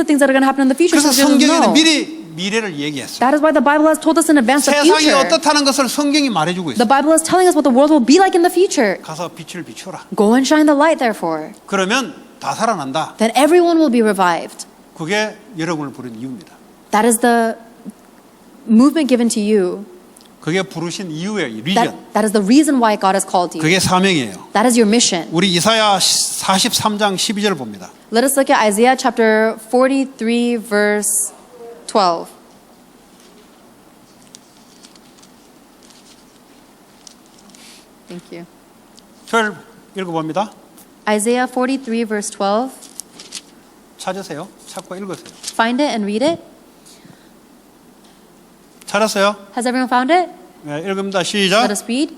the things that are going to happen in the future. 그래서 So Jesus 성경에는 knows. 미리 미래를 얘기했어요. That is why the Bible has told us in advance the 세상이 future. 어떻다는 것을 성경이 말해주고 The 있어요. Bible is telling us what the world will be like in the future. 가서 빛을 비춰라. Go and shine the light, therefore. 그러면 다 살아난다. Then everyone will be revived. 그게 여러분을 부른 이유입니다. That is the movement given to you. 그게 부르신 이유예요. 리전. That is the reason why God has called you. 그게 사명이에요. That is your mission. 우리 이사야 43장 12절 봅니다. Let us look at Isaiah chapter 43 verse 12. Thank you. 절 읽어봅니다. Isaiah 43 verse 12. 찾으세요. 찾고 읽으세요. Find it and read it. 찾았어요? Has everyone found it? 네, 읽습니다. Let 시작. us read.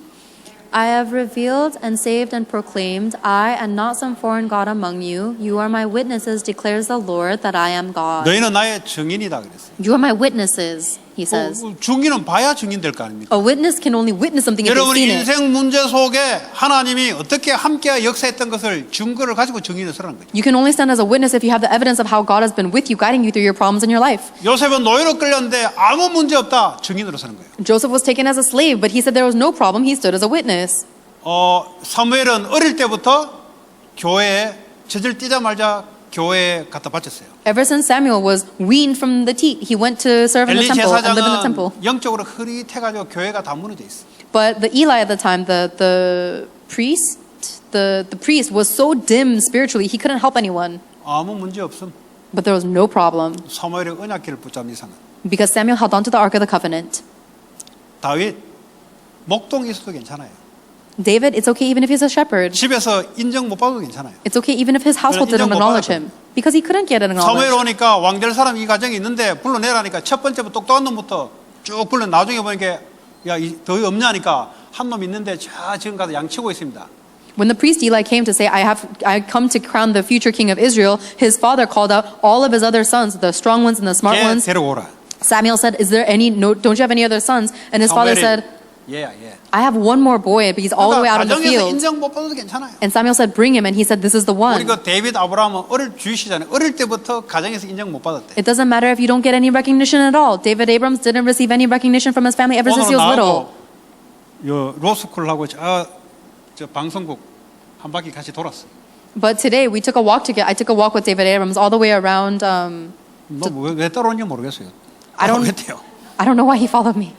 I have revealed and saved and proclaimed, I and not some foreign God among you. You are my witnesses, declares the Lord, that I am God. 너희는 나의 증인이다 그랬어요. You are my witnesses, he says. 증인은 봐야 증인 될 거 아닙니까? A witness can only witness something if they've 여러분 seen it. 인생 문제 속에 하나님이 어떻게 함께 역사했던 것을 증거를 가지고 증인을 서라는 거죠. You can only stand as a witness if you have the evidence of how God has been with you, guiding you through your problems in your life. 요셉은 노예로 끌렸는데 아무 문제 없다 증인으로 서는 거예요. Joseph was taken as a slave, but he said there was no problem. He stood as a witness. 사무엘은 어릴 때부터 교회에 젖을 띄자마자 교회에 갖다 바쳤어요. Ever since Samuel was weaned from the teat, he went to serve in the 엘리 temple and live in the temple. 제사장은 영적으로 흐릿해가지고 교회가 다 무너져 있어. But the Eli at the time, the priest was so dim spiritually, he couldn't help anyone. 아무 문제 없음. But there was no problem 사무엘의 언약궤를 붙잡는 이상은. because Samuel held on to the Ark of the Covenant. 다윗 목동에 있어도 괜찮아요. David, it's okay even if he's a shepherd. 집에서 인정 못 받아도 괜찮아요. It's okay even if his household 인정 didn't 못 acknowledge 받아도 him because he couldn't get it 사무엘 acknowledged. 오니까 왕될 사람 이 가정이 있는데 불러내라니까 첫 번째부터 똑똑한 놈부터 쭉 불러 나중에 보니까 더 없냐 하니까 한 놈 있는데 저 지금 가서 양치고 있습니다. When the priest Eli came to say, I come to crown the future king of Israel, his father called out all of his other sons, the strong ones and the smart 걔 ones. 데려오라. Samuel said, don't you have any other sons? And his father said, 예. I have one more boy, but he's all the way out in the 가정에서 field. 인정 못 받아도 괜찮아요. And Samuel said, bring him. And he said, this is the one. 우리 그 데이비드 아브라함은 어릴 주이시잖아요. 어릴 때부터 가정에서 인정 못 받았대. It doesn't matter if you don't get any recognition at all. David Abrams didn't receive any recognition from his family ever since he 오늘 was little. 나하고 요 로스쿨하고 저 방송국 한 바퀴 같이 돌았어. But today we took a walk together. I took a walk with David Abrams all the way around. 왜 따라온지 모르겠어요. I don't know why he followed me.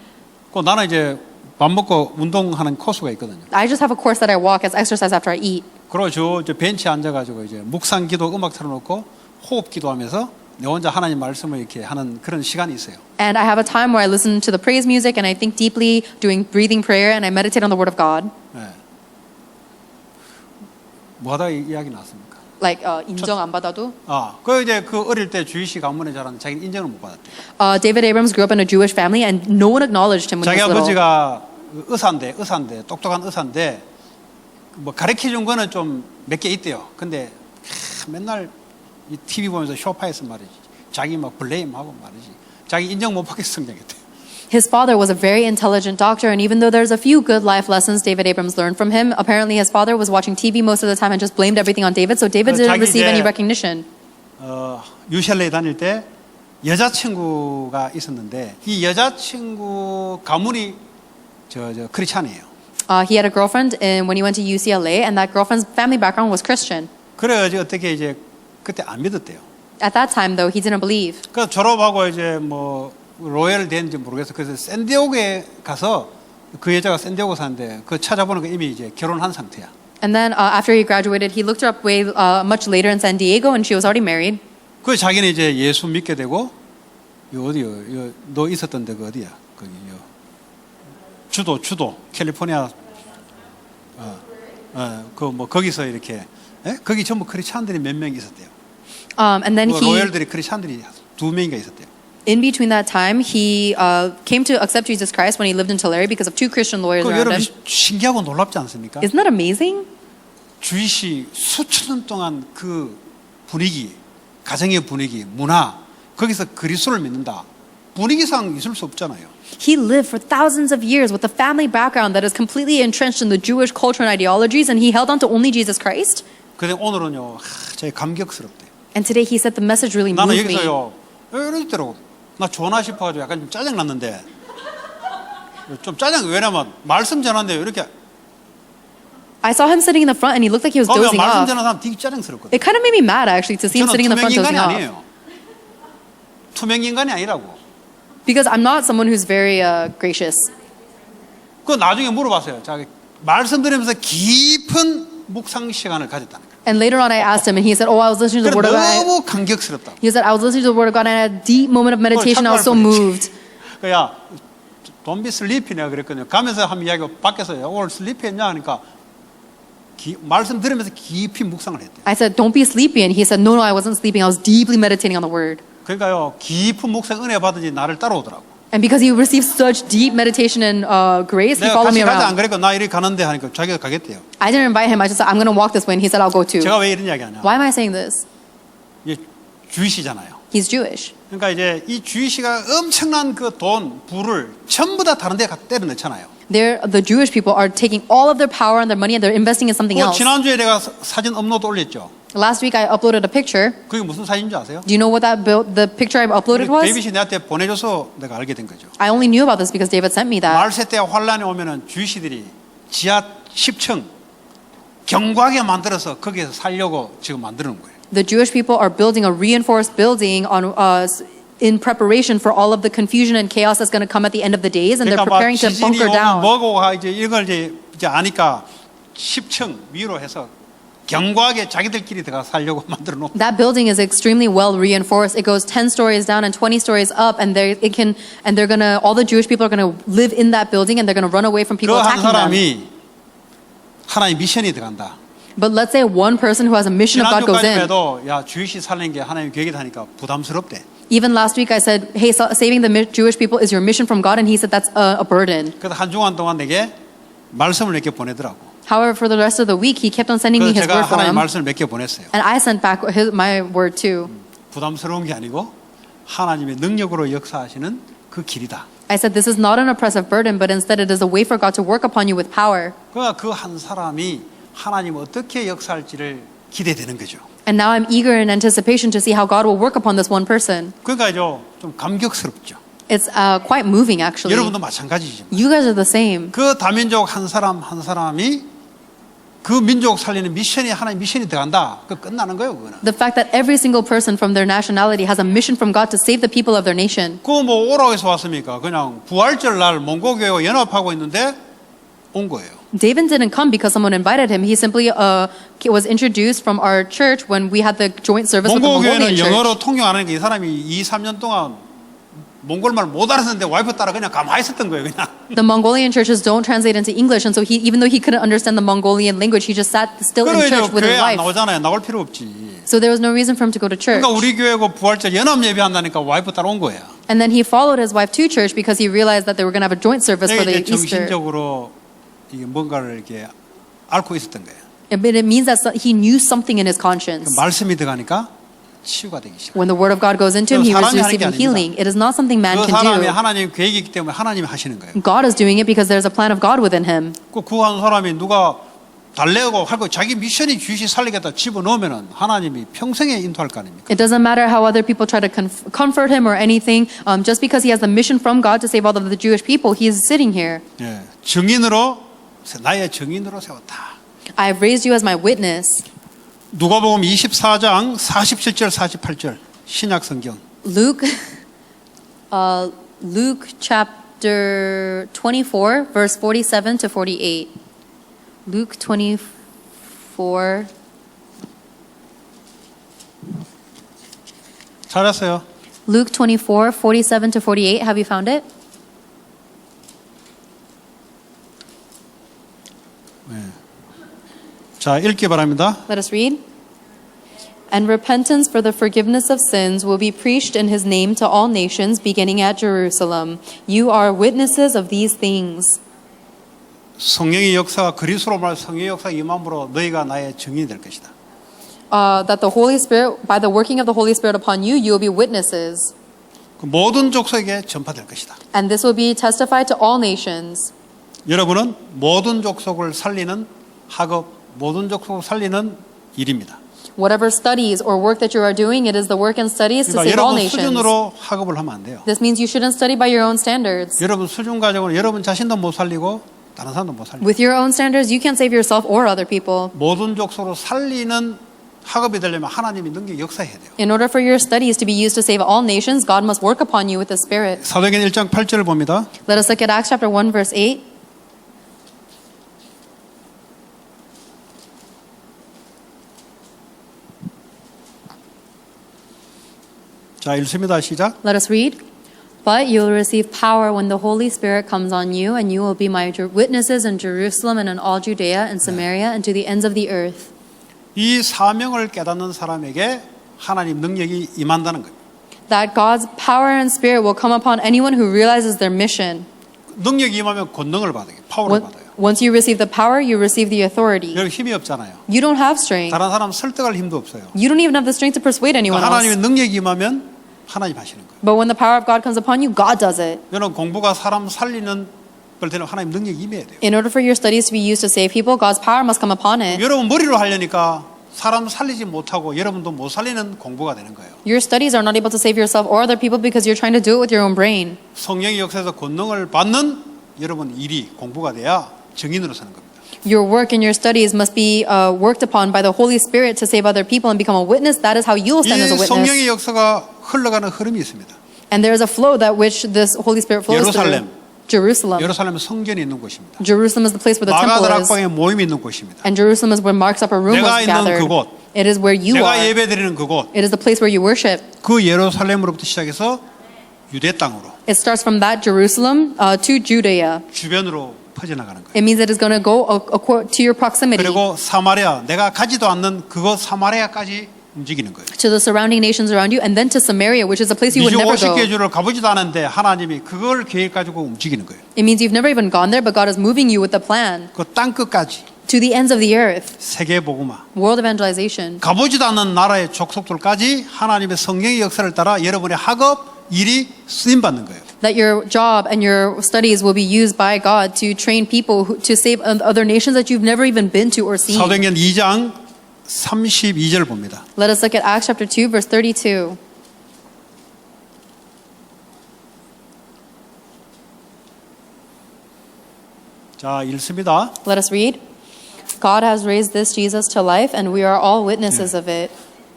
그 나는 이제 밥 먹고 운동하는 코스가 있거든요. I just have a course that I walk as exercise after I eat. 그리고 저 벤치에 앉아가지고 이제 묵상 기도 음악 틀어놓고 호흡 기도하면서 내 혼자 하나님 말씀을 이렇게 하는 그런 시간이 있어요. And I have a time where I listen to the praise music and I think deeply, doing breathing prayer, and I meditate on the Word of God. 네. 뭐하다 이야기 나왔습니까? Like 인정 안 받아도. 그 이제 그 어릴 때 주이시 가문에 자라는 자기는 인정을 못 받았대. David Abrams grew up in a Jewish family, and no one acknowledged him when he 자기 was little. 아버지가 의사인데 똑똑한 의사인데 뭐 가르쳐 준 거는 좀 몇 개 있대요. 근데 맨날 이 TV 보면서 쇼파에서 말이지. 자기 막 블레임하고 말이지. 자기 인정 못 받게 성장했대. His father was a very intelligent doctor, and even though there's a few good life lessons David Abrams learned from him, apparently his father was watching TV most of the time and just blamed everything on David, so David didn't receive any recognition. UCLA 다닐 때 여자친구가 있었는데 이 여자친구 가문이 저 크리스찬이에요. He had a girlfriend when he went to UCLA, and that girlfriend's family background was Christian. 그래가지고 어떻게 이제 그때 안 믿었대요. At that time, though, he didn't believe. 그래서 졸업하고 이제 뭐 로열 된지 모르겠어. 그래서 샌디에고에 가서 그 여자가 샌디에고 사는데 그 찾아보니까 이미 이제 결혼한 상태야. And then after he graduated, he looked her up way much later in San Diego, and she was already married. 그 자기는 이제 예수 믿게 되고 어디요? 너 있었던 데가 어디야? 거기요. 주도 캘리포니아. 그 뭐 거기서 이렇게 거기 전부 크리스찬들이 몇 명 있었대요. And then 로열들이 크리스찬들이 2명인가 있었대요. In between that time, he came to accept Jesus Christ when he lived in Tulare because of two Christian lawyers around 여러분 him. 신기하고 놀랍지 않습니까? Isn't that amazing? 주이시 수천 년 동안 그 분위기, 가정의 분위기, 문화 거기서 그리스도를 믿는다. 분위기상 있을 수 없잖아요. He lived for thousands of years with a family background that is completely entrenched in the Jewish culture and ideologies, and he held on to only Jesus Christ. 근데 오늘은요, 제가 감격스럽대. And today he said the message really 나는 moved me. 여기서요 이러더라고. 나 좋나 싶어가지고 약간 좀 짜증 났는데 좀 짜증 왜냐면 말씀 전하는데 이렇게 I saw him sitting in the front and he looked like he was 보면 dozing 말씀 off. 전하는 사람 되게 짜증스럽거든. It kind of made me mad actually to see him 저는 sitting in the 투명 front 인간이 dozing off. 아니에요. 투명 인간이 아니라고. Because I'm not someone who's very gracious. 그 나중에 물어봤어요. 자, 말씀 들으면서 깊은 묵상 시간을 가졌다는 거예요. And later on I asked him and he said, oh, I was listening to the word of God. 너무 감격스럽다. He said, I was listening to the word of God and I had a deep moment of meditation. I was so moved. 야, don't be sleepy 내가 그랬거든요. 가면서 한 이야기가 밖에서 오늘 슬리피 했냐 하니까 말씀 들으면서 깊이 묵상을 했대요. I said, don't be sleepy. And he said, no, I wasn't sleeping. I was deeply meditating on the word. 그러니까요, 깊은 묵상 은혜 받은지 나를 따라오더라고. And because he received such deep meditation and grace, he 내가 followed 같이 me 가자 안 around. 그랬고 나 이리 가는데 하니까 자기가 가겠대요. I didn't invite him. I just said, I'm going to walk this way. And he said, I'll go too. 제가 왜 이런 이야기 하냐? Why am I saying this? 이게 주이시잖아요. He's Jewish. 그러니까 이제 이 주이시가 엄청난 그 돈, 부를 전부 다 다른 데 갖다 때려 넣잖아요. The Jewish people are taking all of their power and their money and they're investing in something else. 지난주에 내가 사진 업로드 올렸죠. Last week I uploaded a picture. 그게 무슨 사진인지 아세요? Do you know what the picture I uploaded was? 데이빗이 내한테 보내줘서 내가 알게 된 거죠. I only knew about this because David sent me that. 말세 때 환란이 오면은 주이시들이 지하 10층 견고하게 만들어서 거기에서 살려고 지금 만드는 거예요. The Jewish people are building a reinforced building on in preparation for all of the confusion and chaos that's going to come at the end of the days, and they're 그러니까 막 preparing to 지진이 bunker 오면 down. 뭐고 이제 이걸 이제 아니까 10층 위로 해서 견고하게 자기들끼리 들어가 살려고 만들어 놓은. That building is extremely well reinforced. It goes 10 stories down and 20 stories up, and they're gonna all the Jewish people are gonna live in that building, and they're gonna run away from people 그 한 attacking them. 사람이 하나님 미션이 들어간다. But let's say one person who has a mission of God goes in. 지난주까지도 야 주이시 살리는 게 하나님 계획이다 하니까 부담스럽대. Even last week I said, hey, saving the Jewish people is your mission from God, and he said that's a burden. 그래서 한 주간 동안 내게 말씀을 몇 개 보내더라고. However, for the rest of the week, he kept on sending me 그래서 his 제가 word for 하나님 him, 말씀을 몇 개 보냈어요. and I sent back my word too. 부담스러운 게 아니고 하나님의 능력으로 역사하시는 그 길이다. I said, this is not an oppressive burden, but instead it is a way for God to work upon you with power. 그러니까 그 한 사람이 하나님 어떻게 역사할지를 기대되는 거죠. And now I'm eager in anticipation to see how God will work upon this one person. 그러니까 좀 감격스럽죠. It's quite moving, actually. 여러분도 마찬가지죠. You guys are the same. 그 다민족 한 사람 한 사람이 그 민족 살리는 미션이 하나님 미션이 들어간다. 그 끝나는 거예요, 그거는. The fact that every single person from their nationality has a mission from God to save the people of their nation. 그거 뭐 오라고 해서 왔습니까? 그냥 부활절 날 몽고교회와 연합하고 있는데 온 거예요. David didn't come because someone invited him. He simply was introduced from our church when we had the joint service with the Mongolian 몽고교회는 church. 영어로 통역 안 하니까 이 사람이 2, 3년 동안 몽골말 못 알았는데 와이프 따라 그냥 가만히 있었던 거예요, 그냥. The Mongolian churches don't translate into English, and so even though he couldn't understand the Mongolian language, he just sat still in 그래 church with his 교회 안 wife. 나오잖아요. 나올 필요 없지. So there was no reason for him to go to church. 그러니까 우리 교회고 부활절 연합 예배한다니까 와이프 따라 온 거야. And then he followed his wife to church because he realized that they were going to have a joint service for the 이제 Easter. 정신적으로 이게 뭔가를 이렇게 앓고 있었던 거예요. But it means that he knew something in his 그 conscience. 말씀이 들어가니까 치유가 되기 시작. When the word of God goes into him, he was 사람이 하는 게 receiving 아닙니다. healing. It is not something man 그 can 사람이 do. 하나님 계획이 있기 때문에 하나님이 하시는 거예요. God is doing it because there's a plan of God within him. 그 한 사람이 누가 달래고 하고 자기 미션이 주시 살리겠다 집어넣으면은 하나님이 평생에 인도할 거 아닙니까? It doesn't matter how other people try to comfort him or anything. Just because he has the mission from God to save all of the Jewish people, he is sitting here. 예, 증인으로 나의 증인으로 세웠다. I have raised you as my witness. 누가복음 24장 47절 48절 신약 성경. Luke chapter 24, verse 47 to 48. Luke 24. 잘했어요. Luke 24, 47 to 48. Have you found it? 자, 읽기 바랍니다. Let us read. And repentance for the forgiveness of sins will be preached in his name to all nations, beginning at Jerusalem. You are witnesses of these things. 성령의 역사가 그리스도로 말 성령의 역사가 임함으로 너희가 나의 증인이 될 것이다. That the Holy Spirit, by the working of the Holy Spirit upon you, you will be witnesses. 그 모든 족속에게 전파될 것이다. And this will be testified to all nations. 여러분은 모든 족속을 살리는 학업, 모든 족속을 살리는 일입니다. Whatever studies or work that you are doing, it is the work and studies to 그러니까 save all 여러분 nations. 수준으로 학업을 하면 안 돼요. This means you shouldn't study by your own standards. 여러분 수준 가지고는 여러분 자신도 못 살리고 다른 사람도 못 살리고 With your own standards, you can't save yourself or other people. 모든 족속으로 살리는 학업이 되려면 하나님이 능력이 역사해야 돼요. In order for your studies to be used to save all nations, God must work upon you with the Spirit. 사도행전 1장 8절을 봅니다. Let us look at Acts chapter 1, verse 8. 자, 읽습니다. 시작. Let us read. But you will receive power when the Holy Spirit comes on you, and you will be my witnesses in Jerusalem and in all Judea and Samaria and to the ends of the earth. 이 사명을 깨닫는 사람에게 하나님 능력이 임한다는 거예요. That God's power and Spirit will come upon anyone who realizes their mission. 능력이 임하면 권능을 받아요. 파워를 받아요. Once you receive the power, you receive the authority. 여러분 힘이 없잖아요. You don't have strength. 다른 사람 설득할 힘도 없어요. You don't even have the strength to persuade anyone 하나님의 else. 능력이 임하면 하나님 하시는 거예요. But when the power of God comes upon you, God does it. 여러분 공부가 사람 살리는 걸 되는 하나님 능력이 임해야 돼요. In order for your studies to be used to save people, God's power must come upon it. 여러분 머리로 하려니까 사람 살리지 못하고 여러분도 못 살리는 공부가 되는 거예요. Your studies are not able to save yourself or other people because you're trying to do it with your own brain. 성령의 역사에서 권능을 받는 여러분 일이 공부가 돼야 증인으로 사는 겁니다. Your work and your studies must be worked upon by the Holy Spirit to save other people and become a witness. That is how you will stand as a 이 성령의 witness. 역사가 흘러가는 흐름이 있습니다. And there is a flow that which this Holy Spirit flows 예루살렘. through. Jerusalem. 예루살렘은 성전이 있는 곳입니다. Jerusalem is the place where the 마가 temple is. 다락방에 모임이 있는 곳입니다. And Jerusalem is where Mark's upper room 내가 was 있는 gathered. 그곳. It is where you 내가 are. 예배드리는 그곳. It is the place where you worship. 그 예루살렘으로부터 시작해서 유대 땅으로 It starts from that Jerusalem to Judea. 주변으로 퍼져나가는 거예요. It means it is going to go to your proximity, 그리고 사마리아 내가 가지도 않는 그곳 사마리아까지 움직이는 거예요. to the surrounding nations around you, and then to Samaria, which is a place you would never go. 50개주를 가보지도 않은데 하나님이 그걸 계획 가지고 움직이는 거예요. It means you've never even gone there, but God is moving you with the plan 그 땅 끝까지 to the ends of the earth. 세계 복음화. World evangelization. 가보지도 않는 나라의 족속들까지 하나님의 성령의 역사를 따라 여러분의 학업 일이 쓰임 받는 거예요. That your job and your studies will be used by God to train people to save other nations that you've never even been to or seen. 사도행전 2장 32절 봅니다. Let us look at Acts chapter 2, verse 32. 자, 읽습니다. Let us read. God has raised this Jesus to life, and we are all witnesses of it.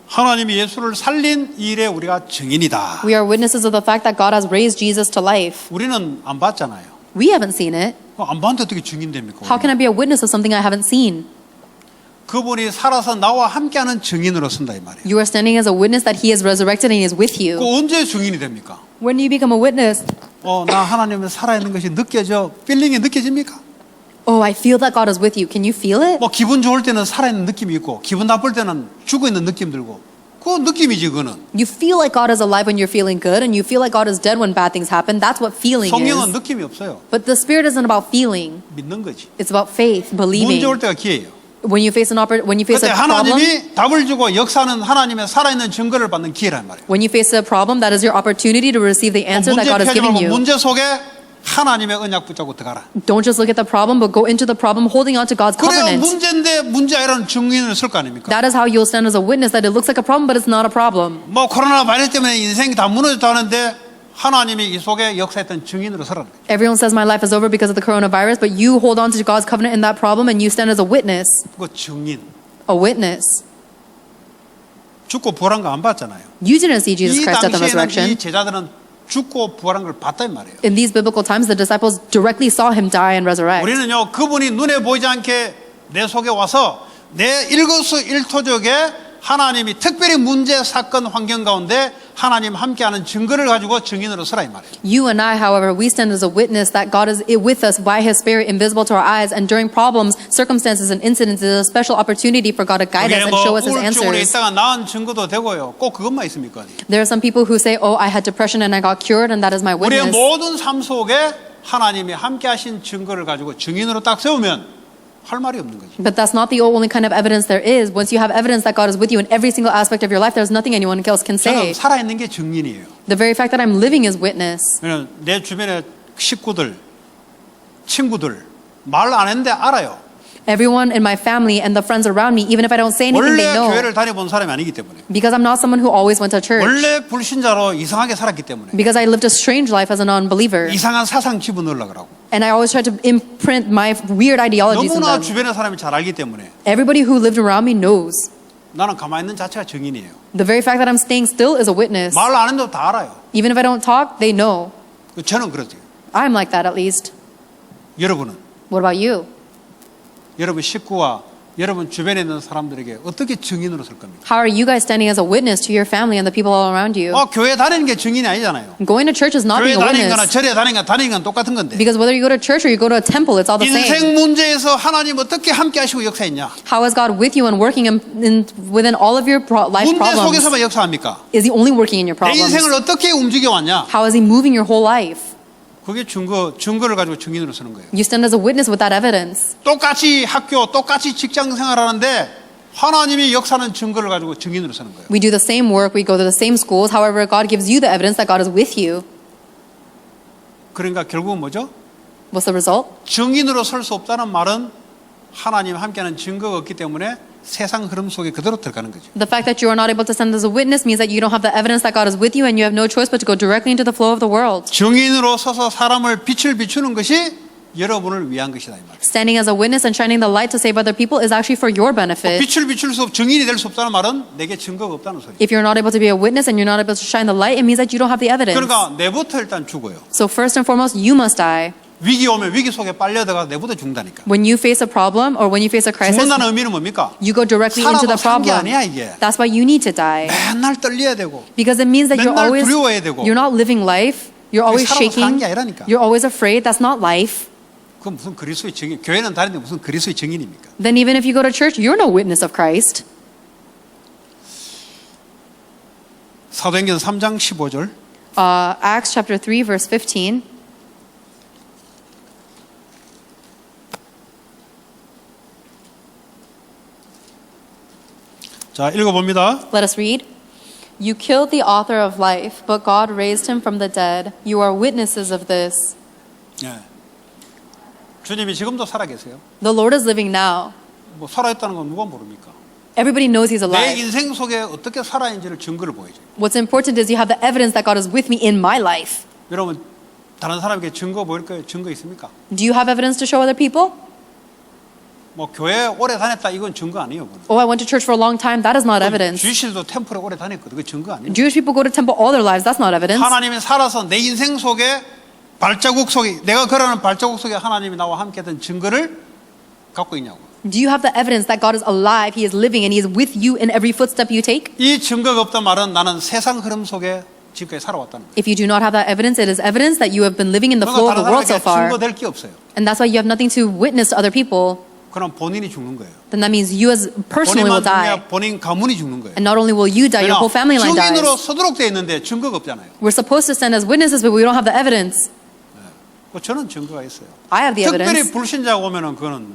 하나님이 예수를 살린 일에 우리가 증인이다. We are witnesses of the fact that God has raised Jesus to life. 우리는 안 봤잖아요. We haven't seen it. 안 봤는데 어떻게 증인됩니까? How can I be a witness of something I haven't seen? 그분이 살아서 나와 함께하는 증인으로 쓴다 이 말이에요. You are standing as a witness that He is resurrected and He is with 그 you. 언제 증인이 됩니까? When do you become a witness? 나 하나님은 살아있는 것이 느껴져. 필링이 느껴집니까? Oh, I feel that God is with you. Can you feel it? 뭐 기분 좋을 때는 살아있는 느낌이 있고 기분 나쁠 때는 죽어있는 느낌 들고 그 느낌이지 그거는. You feel like God is alive when you're feeling good, and you feel like God is dead when bad things happen. That's what feeling 성령은 is. 느낌이 없어요. But the Spirit isn't about feeling. 믿는 거지. It's about faith, believing. 문제 올 때가 기회예요. When you face when you face 그때 a problem, 하나님이 답을 주고 역사는 하나님의 살아있는 증거를 받는 기회란 말이에요. when you face a problem, that is your opportunity to receive the answer that 문제 God has 피하지 given 말고 you. 문제 속에 하나님의 언약 붙잡고 들어가라. Don't just look at the problem, but go into the problem holding on to God's 그래야 covenant. 문제인데 문제 아니라는 증인을 쓸 거 아닙니까? That is how you'll stand as a witness that it looks like a problem, but it's not a problem. 뭐 코로나 바이러스 때문에 인생이 다 무너졌다 하는데 하나님이 이 속에 역사했던 증인으로 서라는 거예요. Everyone says my life is over because of the coronavirus, but you hold on to God's covenant in that problem and you stand as a witness. 그 증인. A witness. 죽고 부활한 거 안 봤잖아요. You didn't see Jesus 이 Christ at the 당시에는 resurrection. 이 제자들은 죽고 부활한 걸 봤단 말이에요. In these biblical times, the disciples directly saw him die and resurrect. 우리는요 그분이 눈에 보이지 않게 내 속에 와서 내 일거수일투족에 하나님이 특별히 문제 사건 환경 가운데 하나님 함께하는 증거를 가지고 증인으로 서라 이 말이에요. You and I, however, we stand as a witness that God is with us by His Spirit, invisible to our eyes, and during problems, circumstances, and incidents, is a special opportunity for God to guide us 그게 and 뭐 show us His 우울증으로 answers. 있다가 나은 증거도 되고요. 꼭 그것만 있습니까? There are some people who say, "Oh, I had depression and I got cured, and that is my 우리의 witness." 모든 삶 속에 하나님이 함께하신 증거를 가지고 증인으로 딱 세우면 할 말이 없는 거지. But that's not the only kind of evidence there is. Once you have evidence that God is with you in every single aspect of your life, there's nothing anyone else can say. 저는 살아있는 게 증인이에요. The very fact that I'm living is witness. 왜냐면 내 주변의 식구들, 친구들 말 안 했는데 알아요. Everyone in my family and the friends around me, even if I don't say anything, 원래 they know. 교회를 다녀본 사람이 아니기 때문에. Because I'm not someone who always went to church. 원래 불신자로 이상하게 살았기 때문에. Because I lived a strange life as a non-believer. 이상한 사상 집어넣으려고 하고. And I always tried to imprint my weird ideologies in 너무나 them. 주변의 사람이 잘 알기 때문에 Everybody who lived around me knows. 나는 가만히 있는 자체가 증인이에요. The very fact that I'm staying still is a witness. 말 안 해도 다 알아요. Even if I don't talk, they know. 저는 그렇죠. I'm like that at least. 여러분은? What about you? 여러분 식구와 여러분 주변에 있는 사람들에게 어떻게 증인으로 설 겁니까? How are you guys standing as a witness to your family and the people all around you? 교회 다니는 게 증인이 아니잖아요. Going to church is not 교회 being a 다니는 거나 witness. 절에 다니는 건 똑같은 건데. Because whether you go to church or you go to a temple, it's all the same. 인생 문제에서 하나님 어떻게 함께 하시고 역사했냐? How is God with you and working within all of your life 문제 problems? 속에서만 역사합니까? Is he only working in your 내 인생을 problems? 어떻게 움직여 왔냐? How is he moving your whole life? 그게 증거를 가지고 증인으로 서는 거예요. You stand as a witness with that evidence. 똑같이 학교, 똑같이 직장 생활하는데 하나님이 역사하는 증거를 가지고 증인으로 서는 거예요. We do the same work, we go to the same schools. However, God gives you the evidence that God is with you. 그러니까 결국은 뭐죠? What's the result? 증인으로 설 수 없다는 말은 하나님 함께하는 증거가 없기 때문에 세상 흐름 속에 그대로 들어가는 거죠. The fact that you are not able to stand as a witness means that you don't have the evidence that God is with you and you have no choice but to go directly into the flow of the world. 증인으로 서서 사람을 빛을 비추는 것이 여러분을 위한 것이다 이 말이에요. Standing as a witness and shining the light to save other people is actually for your benefit. 빛을 비출 수 없, 증인이 될 수 없다는 말은 내게 증거가 없다는 소리예요. If you're not able to be a witness and you're not able to shine the light, it means that you don't have the evidence. 그러니까 내부터 일단 죽어요. So first and foremost, you must die. 위기 오면 위기 속에 빨려들어가 내부터 죽는다니까. When you face a problem or when you face a crisis, 죽는다는 의미는 뭡니까? you go directly into the 살아도 산 게 problem. 아니야 이게. That's why you need to die. 맨날 떨려야 되고 Because it means that you're 맨날 always, 두려워해야 되고. you're not living life. You're always 살아도 산 shaking. 게 아니라니까. You're always afraid. That's not life. 그 무슨 그리스도의 증인? 교회는 다른데 무슨 그리스도의 증인입니까? Then even if you go to church, you're no witness of Christ. 사도행전 3장 15절. Acts chapter 3, verse 15. 자, 읽어봅니다. Let us read. You killed the author of life, but God raised him from the dead. You are witnesses of this. 예. 주님이 지금도 살아계세요. The Lord is living now. 뭐 살아있다는 건 누가 모릅니까? Everybody knows he's 내 alive. 인생 속에 어떻게 살아있는지를 증거를 보여줘요. What's important is you have the evidence that God is with me in my life. 여러분 다른 사람에게 증거 보일 거예요? 증거 있습니까? Do you have evidence to show other people? 뭐 교회 오래 다녔다 이건 증거 아니에요. 그건. Oh, I went to church for a long time. That is not evidence. 주일도 템플에 오래 다녔거든. 그게 증거 아니에요. Jewish people go to temple all their lives. That's not evidence. 하나님이 살아서 내 인생 속에 발자국 속에 내가 걸어가는 발자국 속에 하나님이 나와 함께했던 증거를 갖고 있냐고. Do you have the evidence that God is alive, He is living, and He is with you in every footstep you take? 이 증거가 없단 말은 나는 세상 흐름 속에 지금까지 살아왔다는 거예요. If you do not have that evidence, it is evidence that you have been living in the flow of 그러니까 the world so 다른 사람에게 far. 증거될 게 없어요. And that's why you have nothing to witness to other people. 그럼 본인이 죽는 거예요. Then that means you as personally will 본인만 die. 죽냐 본인 가문이 죽는 거예요. And not only will you die, your whole family line 증인으로 dies. 서도록 되어 있는데 증거가 없잖아요. We're supposed to stand as witnesses, but we don't have the evidence. 저는 증거가 있어요. I have the 특별히 evidence. 불신자가 오면은 그거는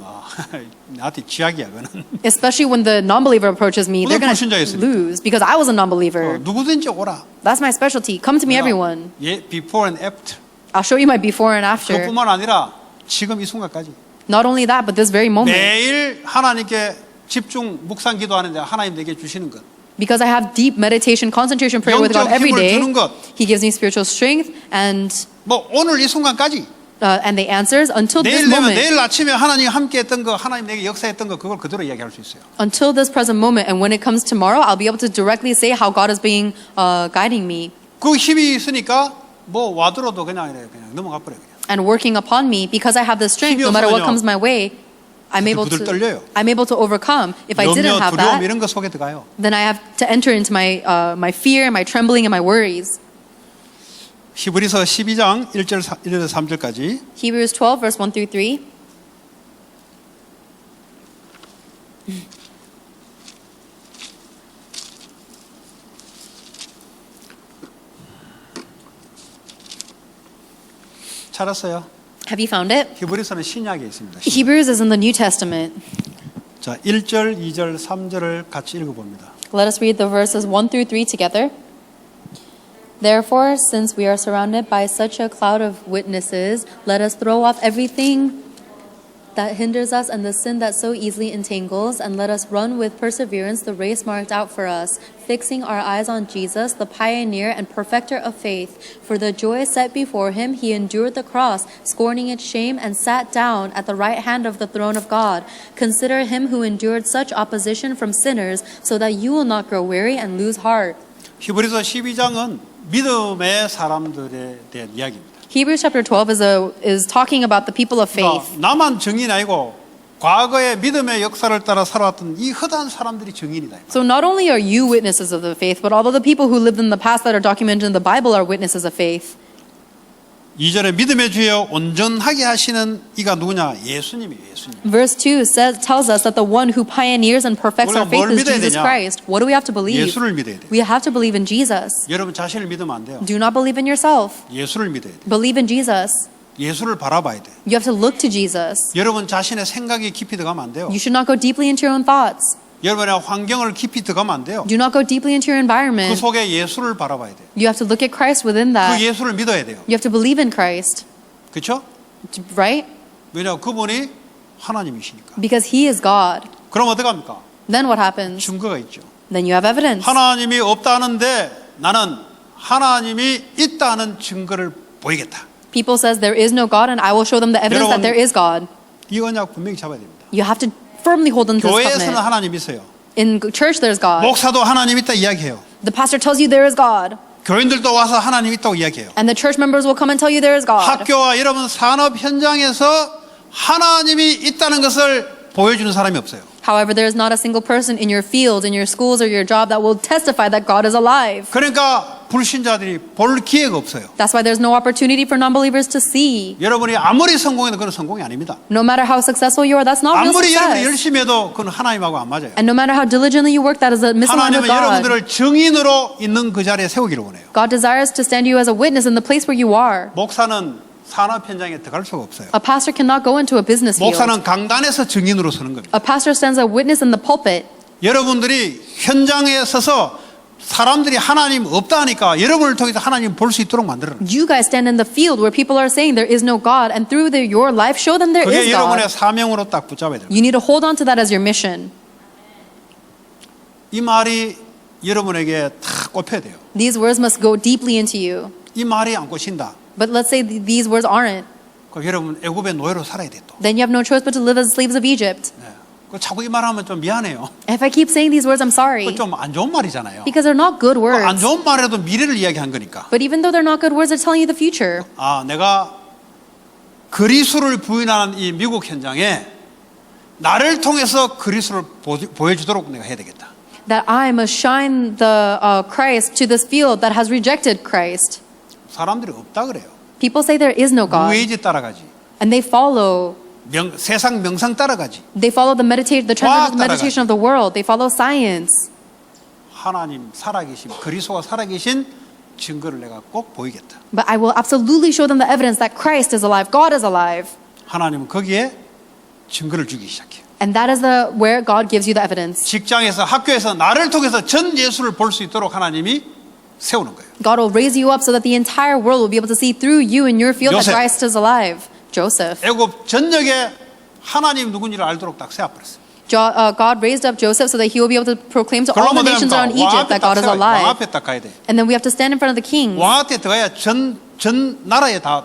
나한테 쥐약이야 그거는. Especially when the non-believer approaches me, they're going to 불신자였으니까. lose because I was a non-believer. 누구든지 오라. That's my specialty. Come to me, everyone. 예, before and after. I'll show you my before and after. 그뿐만 아니라 지금 이 순간까지 Not only that, but this very moment. 매일 하나님께 집중 묵상 기도하는데 하나님 내게 주시는 것. Because I have deep meditation, concentration, prayer with God 영적 every 힘을 day, 주는 것. He gives me spiritual strength and 뭐 오늘 이 순간까지 the answers until this 내일 되면 moment, 내일 아침에 하나님 함께 했던 거 하나님 내게 역사했던 거 그걸 그대로 이야기할 수 있어요. until this present moment. And when it comes tomorrow, I'll be able to directly say how God is being guiding me 그 힘이 있으니까 뭐 와들어도 그냥 넘어가 버려 그냥. and working upon me. Because I have the strength, no matter what comes my way, I'm able 부들부들 떨려요. to overcome. If I didn't 염려, have 두려움 that, 이런 거 속에 들어가요. then I have to enter into my fear, my trembling, and my worries. 히브리서 12장 1절 3절까지 Hebrews 12, verse 1 through 3. 찾았어요. Have you found it? 히브리서는 신약에 있습니다. Hebrews is in the New Testament. 자, 1절, 2절, 3절을 같이 읽어봅니다. Let us read the verses 1 through 3 together. Therefore, since we are surrounded by such a cloud of witnesses, let us throw off everything that hinders us and the sin that so easily entangles, and let us run with perseverance the race marked out for us, fixing our eyes on Jesus, the pioneer and perfecter of faith. For the joy set before him, he endured the cross, scorning its shame, and sat down at the right hand of the throne of God. Consider him who endured such opposition from sinners, so that you will not grow weary and lose heart. 히브리서 12장은 믿음의 사람들에 대한 이야기입니다. Hebrews chapter 12 is talking about the people of faith. 그러니까 나만 증인 아니고 과거의 믿음의 역사를 따라 살아왔던 이 허다한 사람들이 증인이다. So not only are you witnesses of the faith, but all of the people who lived in the past that are documented in the Bible are witnesses of faith. 2절에 믿음의 주여 온전하게 하시는 이가 누구냐? 예수님이에요. 예수님. Verse 2 tells us that the one who pioneers and perfects our 우리가 faith 뭘 is 믿어야 Jesus 되냐? Christ. What do we have to believe? 예수를 믿어야 돼요. We have to believe in Jesus. 여러분 자신을 믿으면 안 돼요. Do not believe in yourself. 예수를 믿어야 돼요. Believe in Jesus. 예수를 바라봐야 돼요. You have to look to Jesus. 여러분 자신의 생각이 깊이 들어가면 안 돼요. You should not go deeply into your own thoughts. 여러분의 환경을 깊이 들어가면 안 돼요. Do not go deeply into your 그 environment. 속에 예수를 바라봐야 돼요. You have to look at Christ within 그 that. 예수를 믿어야 돼요. You have to believe in Christ. 그렇죠? Right? 왜냐하면 그분이 하나님이시니까. Because he is God. 그럼 어떡합니까? Then what happens? 증거가 있죠. Then you have evidence. 하나님이 없다는데 나는 하나님이 있다는 증거를 보이겠다. People says there is no God and I will show them the evidence that 여러분, there is God. 이 언약 분명히 잡아야 됩니다. You have to firmly hold on to this 교회에서는 covenant. 하나님이 있어요. In church there's God. 목사도 하나님 있다 이야기해요. The pastor tells you there is God. 교인들도 와서 하나님 있다고 이야기해요. And the church members will come and tell you there is God. 학교와 여러분 산업 현장에서 하나님이 있다는 것을 보여주는 사람이 없어요. However, there is not a single person in your field, in your schools, or your job that will testify that God is alive. 그러니까 불신자들이 볼 기회가 없어요. That's why there's no opportunity for non-believers to see. 여러분이 아무리 성공해도 그건 성공이 아닙니다. No matter how successful you are, that's not real 아무리 여러분이 success. 열심히 해도 그건 하나님하고 안 맞아요. And no matter how diligently you work, that is a misalignment 하나님은 with God. 여러분들을 증인으로 있는 그 자리에 세우기를 원해요. God desires to stand you as a witness in the place where you are. 목사는 산업 현장에 들어갈 수가 없어요. A pastor cannot go into a business field. 목사는 강단에서 증인으로 서는 겁니다. A pastor stands a witness in the pulpit. 여러분들이 현장에 서서 사람들이 하나님 없다 하니까 여러분을 통해서 하나님 볼 수 있도록 만들어요. You guys stand in the field where people are saying there is no God, and through your life show them there 그게 is 여러분의 God. 사명으로 딱 붙잡아야 돼요. You need to hold on to that as your mission. 이 말이 여러분에게 탁 꼽혀야 돼요. These words must go deeply into you. 이 말이 안 꽂힌다. But let's say these words aren't. 그럼 여러분 애굽의 노예로 살아야 돼 또. Then you have no choice but to live as slaves of Egypt. 네. 그 자꾸 이 말하면 좀 미안해요. If I keep saying these words, I'm sorry. 그 좀 안 좋은 말이잖아요. Because they're not good 안 words. 좋은 말에도 미래를 이야기한 거니까. But even though they're not good words, they're telling you the future. 아, 내가 그리스도를 부인하는 이 미국 현장에 나를 통해서 그리스도를 보여주도록 내가 해야 되겠다. That I must shine the Christ to this field that has rejected Christ. 사람들이 없다 그래요. People say there is no God. 무의지 따라가지. And they follow 세상 명상 따라가지. the trend 과학 of meditation of the world. They follow science. 하나님 살아계신 그리스도가 살아계신 증거를 내가 꼭 보이겠다. But I will absolutely show them the evidence that Christ is alive, God is alive. 하나님은 거기에 증거를 주기 시작해요. And that is where God gives you the evidence. 직장에서 학교에서 나를 통해서 전 예수를 볼 수 있도록 하나님이 세우는 거예요. God will raise you up so that the entire world will be able to see through you in your field that 요셉. Christ is alive. Joseph. 애굽 전역에 하나님 누군지를 알도록 딱 세워버렸어요. God raised up Joseph so that he will be able to proclaim to all the 그러면 nations around 왕 Egypt 앞에 that God is 왕 alive. 앞에 딱 가야 돼. And then we have to stand in front of the kings. 왕 앞에 들어가야 전 나라에 다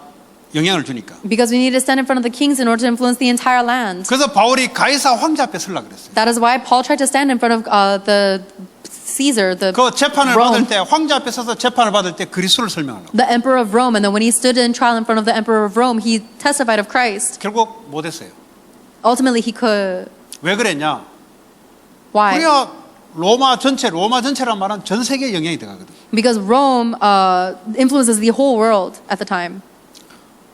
영향을 주니까. Because we need to stand in front of the kings in order to influence the entire land. 그래서 바울이 가이사 황제 앞에 서려고 그랬어요. That is why Paul tried to stand in front of the Caesar, the 그 재판을 Rome, 받을 때 황제 앞에 서서 재판을 받을 때 그리스도를 설명하려고. the emperor of Rome. And then when he stood in trial in front of the emperor of Rome, he testified of Christ. 결국 못했어요. Ultimately, he could. 왜 그랬냐? Why? 우리가 로마 전체란 말은 전 세계에 영향이 들어가거든. Because Rome influences the whole world at the time.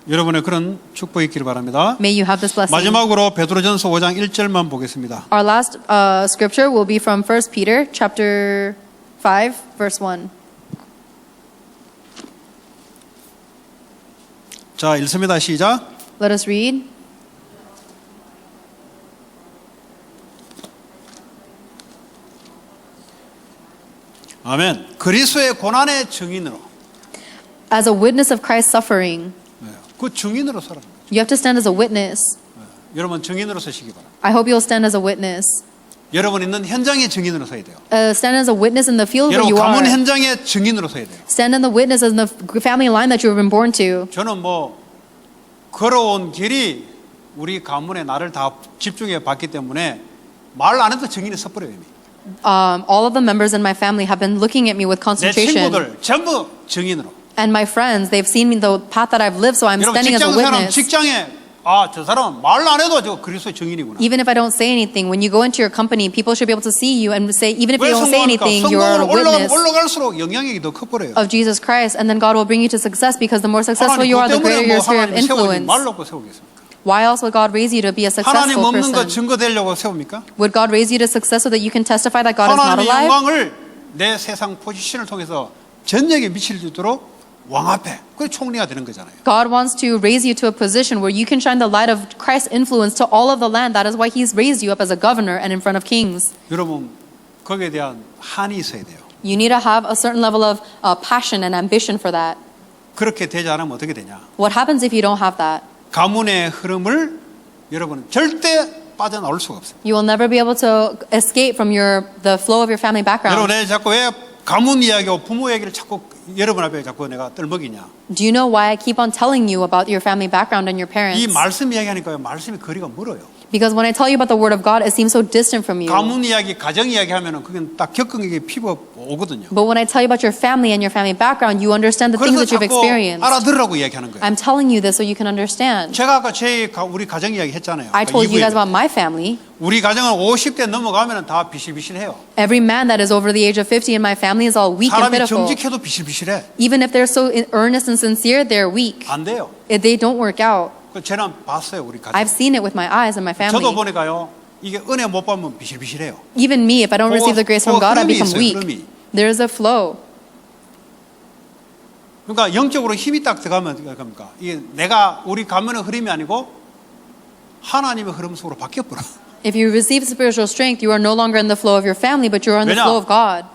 여러분의 그런 축복이 있기를 바랍니다. May you have this blessing. 마지막으로 베드로전서 5장 1절만 보겠습니다. Our last scripture will be from 1 Peter chapter 5, verse 1. 자, 읽습니다. 시작. Let us read. 아멘. 그리스도의 고난의 증인으로. As a witness of Christ's suffering, 그 증인으로 살아. you have to stand as a witness. 여러분 증인으로 서시기 바랍니다. I hope you'll stand as a witness. 여러분 있는 현장의 증인으로 서야 돼요. Stand as a witness in the field where 여러분 you 가문 are. 현장의 증인으로 서야 돼요. Stand in the witness in the family line that you have been born to. 저는 뭐 걸어온 길이 우리 가문에 나를 다 집중해 봤기 때문에 말 안 해도 증인이 서버려요 이미. All of the members in my family have been looking at me with 내 concentration. 친구들 전부 증인으로. And my friends, they've seen me the path that I've lived, so I'm 여러분 standing as a 직장 사람 witness. 직장에 아 저 사람은 말 안 해도 저 그리스도의 증인이구나. Even if I don't say anything, when you go into your company, people should be able to see you and say, even if you 왜 don't say 성공할까? anything, you're a 성공을 witness 올라갈수록 영향력이 더 커버려요. of Jesus Christ. And then God will bring you to success because the more successful 하나님 you are, 그 the greater 때문에 뭐 your sphere of 하나님 세우지 influence. 말 놓고 세우겠습니까? Why else would God raise you to be a 하나님 successful 없는 거 person? 증거 되려고 세웁니까? Would God raise you to success so that you can testify that God is not 하나님의 alive? 영광을 내 세상 포지션을 통해서 전역에 미칠 수 있도록 왕 앞에 그 총리가 되는 거잖아요. God wants to raise you to a position where you can shine the light of Christ's influence to all of the land. That is why He's raised you up as a governor and in front of kings. 여러분 거기에 대한 한이 있어야 돼요. You need to have a certain level of passion and ambition for that. 그렇게 되지 않으면 어떻게 되냐? What happens if you don't have that? 가문의 흐름을 여러분은 절대 빠져나올 수가 없어요. You will never be able to escape from the flow of your family background. 여러분 내가 자꾸 왜 가문 이야기하고 부모 얘기를 자꾸 여러분 앞에 자꾸 내가 떨먹이냐? Do you know why I keep on telling you about your family background and your parents? 이 말씀 이야기하니까 말씀이 거리가 멀어요. Because when I tell you about the Word of God, it seems so distant from you. 가문 이야기, 가정 이야기 하면은 그건 딱 겪은 게 피부가 오거든요. But when I tell you about your family and your family background, you understand the things 그래서 that you've 자꾸 experienced. 알아들으라고 이야기하는 거예요. I'm telling you this so you can understand. 제가 아까 우리 가정 이야기 했잖아요. I told you guys 이부에. about my family. 우리 가정은 50대 넘어가면 다 비실비실해요. Every man that is over the age of 50 in my family is all weak and 사람이 pitiful. 정직해도 비실비실해. Even if they're so earnest and sincere, they're weak. 안 돼요. They don't work out. 그 저는 봤어요 우리 가정. I've seen it with my eyes and my 저도 family. 보니까요. 이게 은혜 못 받으면 비실비실해요. Even me, if I don't receive the grace from God, I 흐름이 become 있어요, weak. 흐름이. There is a flow. 그러니까 영적으로 힘이 딱 들어가면 어떻게 합니까? 이게 내가 우리 가문의 흐름이 아니고 하나님의 흐름 속으로 바뀌어버려. If you receive spiritual strength, you are no longer in the flow of your family, but you're in the 왜냐? flow of God.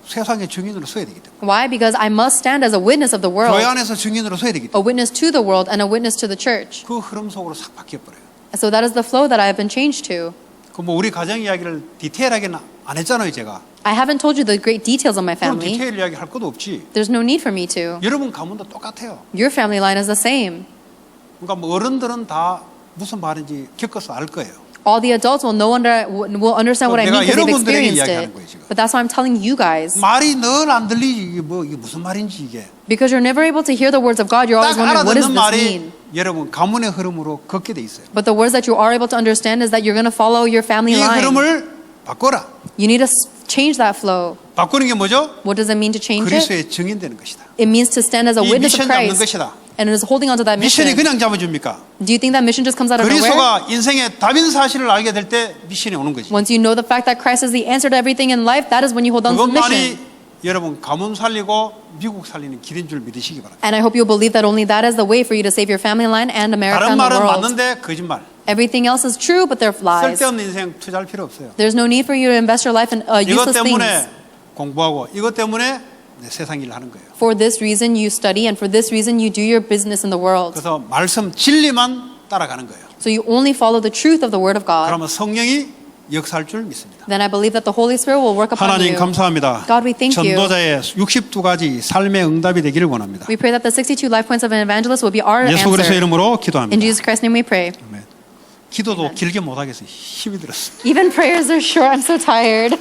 세상의 증인으로 서야 되기 때문에. Why? Because I must stand as a witness of the world, 교회 안에서 증인으로 서야 되기 a 때문에. witness to the world, and a witness to the church. 그 흐름 속으로 싹 바뀌어버려요. So that is the flow that I have been changed to. 그 뭐 우리 가정 이야기를 디테일하게는 안 했잖아요, 제가. I haven't told you the great details of my 그럼 family. 디테일 이야기 할 것도 없지. There's no need for me to. 여러분 가문도 똑같아요. Your family line is the same. 그러니까 뭐 어른들은 다 무슨 말인지 겪어서 알 거예요. All the adults will will understand what I mean 내가 because they've 여러분들에게 experienced 이야기하는 it. 거예요, 지금. But that's why I'm telling you guys. 말이 늘 안 들리지. 이게 무슨 말인지 이게. Because you're never able to hear the words of God, you're always 딱 wondering, what does 알아듣는 this 말이 mean? 여러분 가문의 흐름으로 걷게 돼 있어요. But the words that you are able to understand is that you're going to follow your family 이 line. 흐름을 바꿔라. You need to change that flow. 바꾸는 게 뭐죠? What does it mean to change it? 그리스도의 증인되는 것이다. It means to stand as a 이 witness of 미션 잡는 Christ 것이다. and is holding on to that 미션이 mission. 그냥 잡아줍니까? Do you think that mission just comes out of nowhere? 그리스도가 인생의 답인 사실을 알게 될 때 미션이 오는 거지. Once you know the fact that Christ is the answer to everything in life, that is when you hold on to the mission. 그것만이 여러분 가문 살리고 미국 살리는 길인 줄 믿으시기 바랍니다. And I hope you'll believe that only that is the way for you to save your family line and America 다른 and the 말은 world. 맞는데 거짓말. Everything else is true, but they're lies. 쓸데없는 인생 투자할 필요 없어요. There's no need for you to invest your life in 이것 useless 때문에 things. 공부하고 이것 때문에 세상 일을 하는 거예요. For this reason you study, and for this reason you do your business in the world. 그래서 말씀 진리만 따라가는 거예요. So you only follow the truth of the Word of God. 그러면 성령이 역사할 줄 믿습니다. Then I believe that the Holy Spirit will work upon 하나님 you. 감사합니다. God, we thank you. 전도자의 62가지 삶의 응답이 되기를 원합니다. We pray that the 62 life points of an evangelist will be our 예수 그리스도 answer. 이름으로 In 기도합니다. Jesus Christ's name we pray. 아멘. 기도도 길게 못 하겠어요. 힘이 들었어요. Even prayers are short. I'm so tired.